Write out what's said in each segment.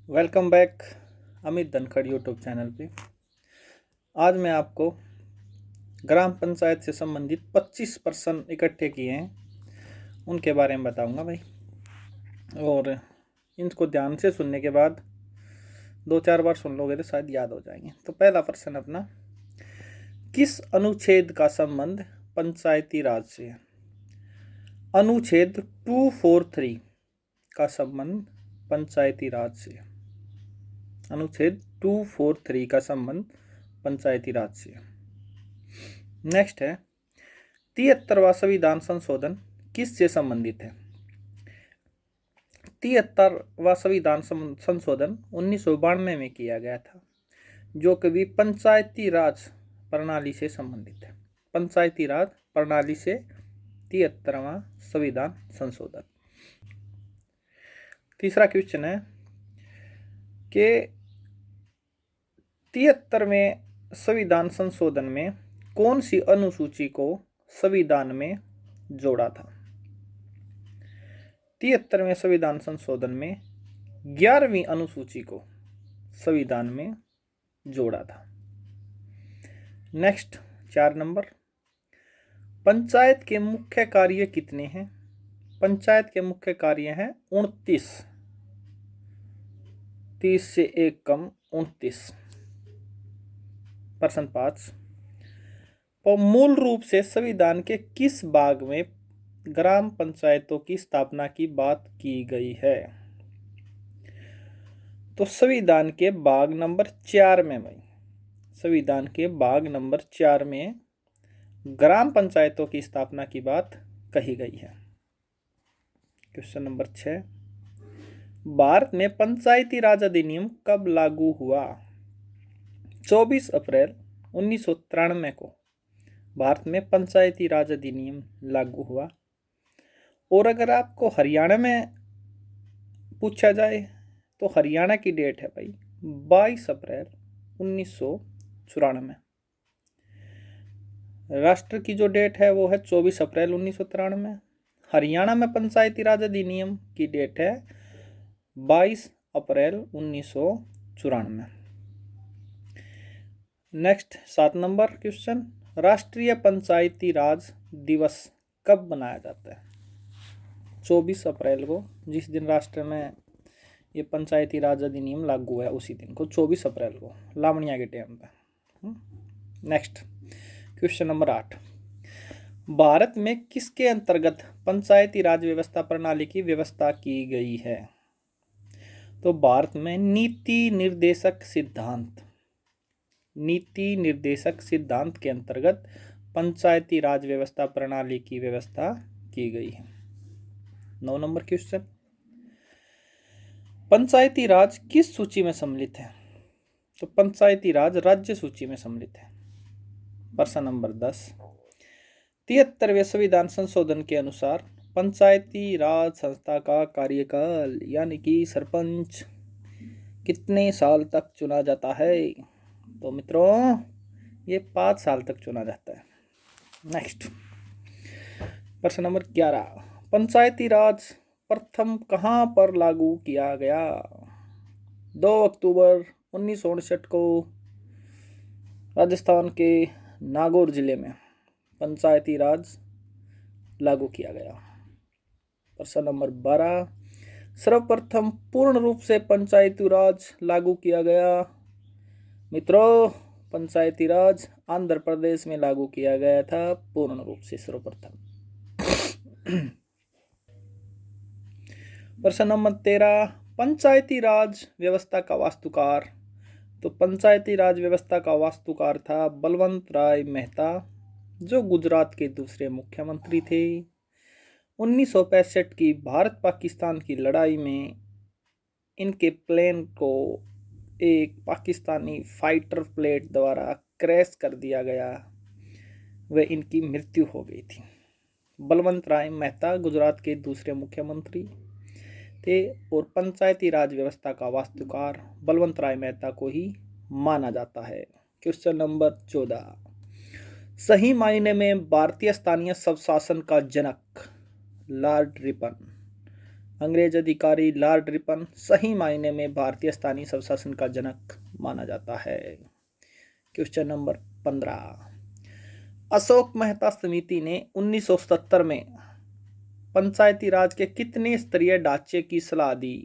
Welcome back Amit Dhankhar YouTube channel पे। आज मैं आपको ग्राम पंचायत से संबंधित 25 प्रश्न इकट्ठे किए हैं, उनके बारे में बताऊंगा भाई। और इनको ध्यान से सुनने के बाद 2-4 बार सुन लोगे तो शायद याद हो जाएंगे। तो पहला प्रश्न अपना, किस अनुच्छेद का संबंध पंचायती राज से है? अनुच्छेद 243 का संबंध पंचायती राज से है। अनुच्छेद 243 का संबंध पंचायती राज से। नेक्स्ट है, 73वां संविधान संशोधन किससे संबंधित है? 73वां संविधान संशोधन 1992 में किया गया था, जो कि पंचायती राज प्रणाली से संबंधित है। पंचायती राज प्रणाली से 73वां संविधान संशोधन। तीसरा क्वेश्चन है कि 73वें संविधान संशोधन में कौन सी अनुसूची को संविधान में जोड़ा था? 73वें संविधान संशोधन में 11वीं अनुसूची को संविधान में जोड़ा था। नेक्स्ट 4 नंबर, पंचायत के मुख्य कार्य कितने हैं? पंचायत के मुख्य कार्य हैं 29, 30 से एक कम 29। प्रश्न 5, तो मूल रूप से संविधान के किस भाग में ग्राम पंचायतों की स्थापना की बात की गई है? तो संविधान के भाग नंबर 4 में भाई, संविधान के भाग नंबर 4 में ग्राम पंचायतों की स्थापना की बात कही गई है। क्वेश्चन नंबर 6, भारत में पंचायती राज अधिनियम कब लागू हुआ? 24 अप्रैल 1993 को भारत में पंचायती राज अधिनियम लागू हुआ। और अगर आपको हरियाणा में पूछा जाए तो हरियाणा की डेट है भाई 22 अप्रैल 1994। राष्ट्र की जो डेट है वो है 24 अप्रैल 1993। हरियाणा में पंचायती राज अधिनियम की डेट है 22 अप्रैल 1994। नेक्स्ट 7 नंबर क्वेश्चन, राष्ट्रीय पंचायती राज दिवस कब मनाया जाता है? 24 अप्रैल को, जिस दिन राष्ट्र में ये पंचायती राज अधिनियम लागू है उसी दिन को, 24 अप्रैल को, लावणिया के टाइम पे। नेक्स्ट क्वेश्चन नंबर 8, भारत में किसके अंतर्गत पंचायती राज व्यवस्था प्रणाली की व्यवस्था की गई है? तो भारत में नीति निर्देशक सिद्धांत के अंतर्गत पंचायती राज व्यवस्था प्रणाली की व्यवस्था की गई है। 9 नंबर क्वेश्चन, पंचायती राज किस सूची में सम्मिलित है? तो पंचायती राज राज्य सूची में सम्मिलित है। प्रश्न नंबर 10, 73वें संविधान संशोधन के अनुसार पंचायती राज संस्था का कार्यकाल यानी कि सरपंच कितने साल तक चुना जाता है? तो मित्रों ये 5 साल तक चुना जाता है। नेक्स्ट प्रश्न नंबर 11, पंचायती राज प्रथम कहां पर लागू किया गया? 2 अक्टूबर 1959 को राजस्थान के नागौर जिले में पंचायती राज लागू किया गया। प्रश्न नंबर 12, सर्वप्रथम पूर्ण रूप से पंचायती राज लागू किया गया? मित्रों पंचायती राज आंध्र प्रदेश में लागू किया गया था पूर्ण रूप से सर्वप्रथम। प्रश्न नंबर 13, पंचायती राज व्यवस्था का वास्तुकार? तो पंचायती राज व्यवस्था का वास्तुकार था बलवंत राय मेहता, जो गुजरात के दूसरे मुख्यमंत्री थे। 1965 की भारत पाकिस्तान की लड़ाई में इनके प्लेन को एक पाकिस्तानी फाइटर प्लेन द्वारा क्रैश कर दिया गया, व इनकी मृत्यु हो गई थी। बलवंत राय मेहता गुजरात के दूसरे मुख्यमंत्री थे और पंचायती राज व्यवस्था का वास्तुकार बलवंत राय मेहता को ही माना जाता है। क्वेश्चन नंबर 14, सही मायने में भारतीय स्थानीय स्वशासन का जनक लॉर्ड रिपन अंग्रेज अधिकारी लॉर्ड रिपन सही मायने में भारतीय स्थानीय स्वशासन का जनक माना जाता है। क्वेश्चन नंबर 15, अशोक मेहता समिति ने 1977 में पंचायती राज के कितने स्तरीय ढांचे की सलाह दी?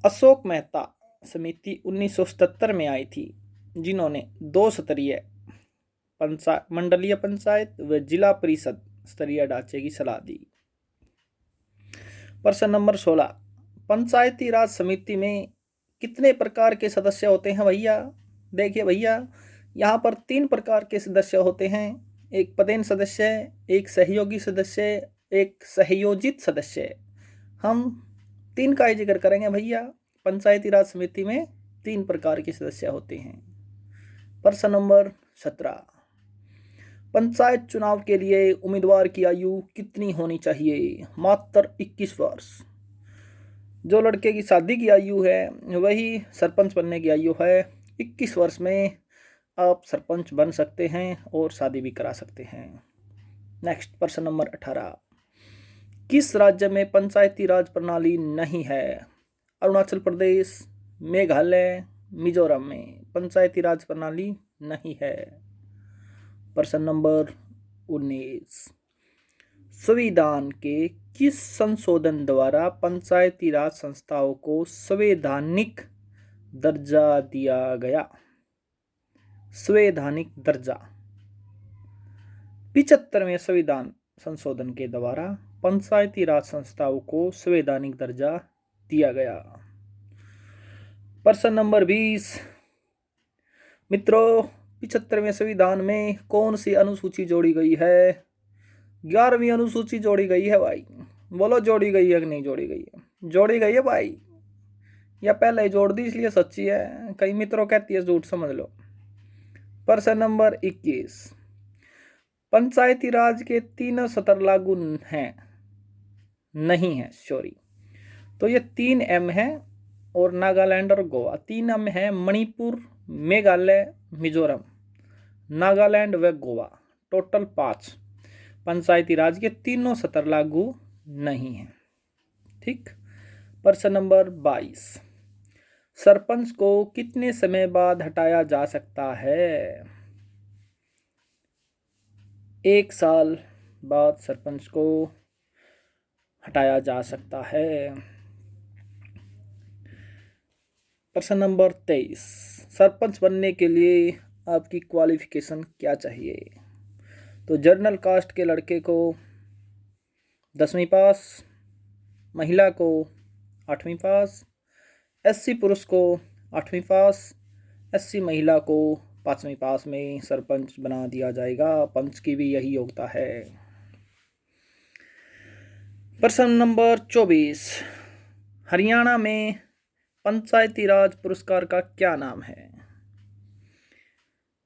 अशोक मेहता समिति 1977 में आई थी, जिन्होंने 2 स्तरीय मंडलीय पंचायत व जिला परिषद स्तरीय ढांचे की सलाह दी। प्रश्न नंबर 16, पंचायती राज समिति में कितने प्रकार के सदस्य होते हैं भैया? देखिए भैया, यहाँ पर 3 प्रकार के सदस्य होते हैं, एक पदेन सदस्य, एक सहयोगी सदस्य, एक सहयोजित सदस्य। हम 3 का ही जिक्र करेंगे भैया। पंचायती राज समिति में 3 प्रकार के सदस्य होते हैं। प्रश्न नंबर 17, पंचायत चुनाव के लिए उम्मीदवार की आयु कितनी होनी चाहिए? मात्र 21 वर्ष। जो लड़के की शादी की आयु है वही सरपंच बनने की आयु है। 21 वर्ष में आप सरपंच बन सकते हैं और शादी भी करा सकते हैं। नेक्स्ट, प्रश्न नंबर 18, किस राज्य में पंचायती राज प्रणाली नहीं है? अरुणाचल प्रदेश, मेघालय, मिजोरम में पंचायती राज प्रणाली नहीं है। प्रश्न नंबर 19, संविधान के किस संशोधन द्वारा पंचायती राज संस्थाओं को संवैधानिक दर्जा दिया गया? संवैधानिक दर्जा 75वें संविधान संशोधन के द्वारा पंचायती राज संस्थाओं को संवैधानिक दर्जा दिया गया। प्रश्न नंबर 20, मित्रों 75वें संविधान में कौन सी अनुसूची जोड़ी गई है? 11वीं अनुसूची जोड़ी गई है भाई। बोलो जोड़ी गई है कि नहीं जोड़ी गई है? जोड़ी गई है भाई, या पहले ही जोड़ दी इसलिए सच्ची है? कई मित्रों कहती है झूठ, समझ लो। प्रश्न नंबर 21, पंचायती राज के 3 स्तर लागू हैं? नहीं है, सॉरी। तो ये 3 M है और नागालैंड और गोवा। 3 M है मणिपुर, मेघालय, मिजोरम, नागालैंड व गोवा। टोटल 5 पंचायती राज के 3 स्तर लागू नहीं है। ठीक। प्रश्न नंबर 22, सरपंच को कितने समय बाद हटाया जा सकता है? 1 साल बाद सरपंच को हटाया जा सकता है। प्रश्न नंबर 23, सरपंच बनने के लिए आपकी क्वालिफिकेशन क्या चाहिए? तो जनरल कास्ट के लड़के को 10वीं पास, महिला को 8वीं पास, SC पुरुष को 8वीं पास, SC महिला को 5वीं पास में सरपंच बना दिया जाएगा। पंच की भी यही योग्यता है। प्रश्न नंबर 24, हरियाणा में पंचायती राज पुरस्कार का क्या नाम है?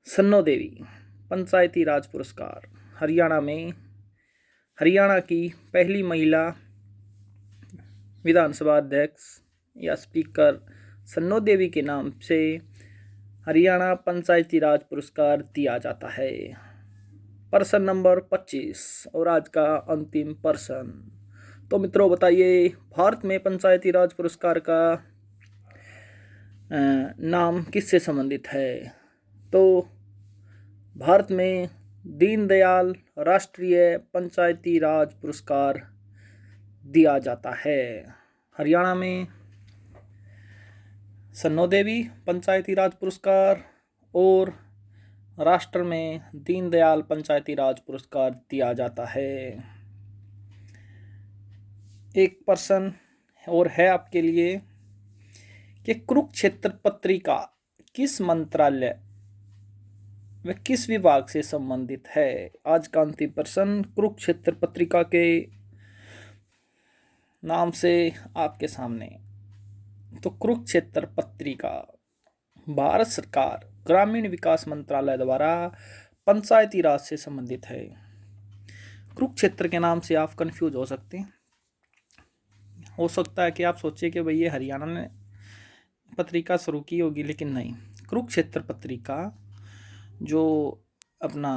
सन्नो देवी पंचायती राज पुरस्कार हरियाणा में हरियाणा की पहली महिला विधानसभा अध्यक्ष या स्पीकर सन्नो देवी के नाम से हरियाणा पंचायती राज पुरस्कार दिया जाता है। प्रश्न नंबर 25 और आज का अंतिम प्रश्न। तो मित्रों बताइए, भारत में पंचायती राज पुरस्कार का नाम किससे संबंधित है? तो भारत में दीनदयाल राष्ट्रीय पंचायती राज पुरस्कार दिया जाता है। हरियाणा में सन्नो देवी पंचायती राज पुरस्कार और राष्ट्र में दीनदयाल पंचायती राज पुरस्कार दिया जाता है। एक प्रश्न और है आपके लिए कि कुरुक्षेत्र पत्रिका किस मंत्रालय व किस विभाग से संबंधित है? आज का अंतिम प्रश्न कुरुक्षेत्र पत्रिका के नाम से आपके सामने। तो कुरुक्षेत्र पत्रिका भारत सरकार ग्रामीण विकास मंत्रालय द्वारा पंचायती राज से संबंधित है। कुरुक्षेत्र के नाम से आप कंफ्यूज हो सकते हैं। हो सकता है कि आप सोचिए कि भाई ये हरियाणा ने पत्रिका शुरू की होगी, लेकिन नहीं। कुरुक्षेत्र पत्रिका जो अपना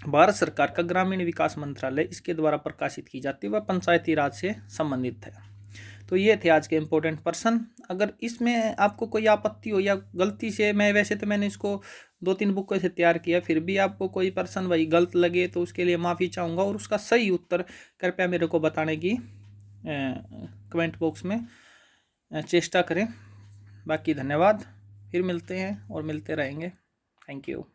भारत सरकार का ग्रामीण विकास मंत्रालय इसके द्वारा प्रकाशित की जाती है, वह पंचायती राज से संबंधित है। तो ये थे आज के इम्पोर्टेंट पर्सन। अगर इसमें आपको कोई आपत्ति हो या गलती से, वैसे तो मैंने इसको 2-3 बुक से तैयार किया, फिर भी आपको कोई पर्सन वही गलत लगे तो उसके लिए माफ़ी चाहूँगा, और उसका सही उत्तर कृपया मेरे को बताने की कमेंट बॉक्स में चेष्टा करें। बाकी धन्यवाद, फिर मिलते हैं और मिलते रहेंगे। Thank you.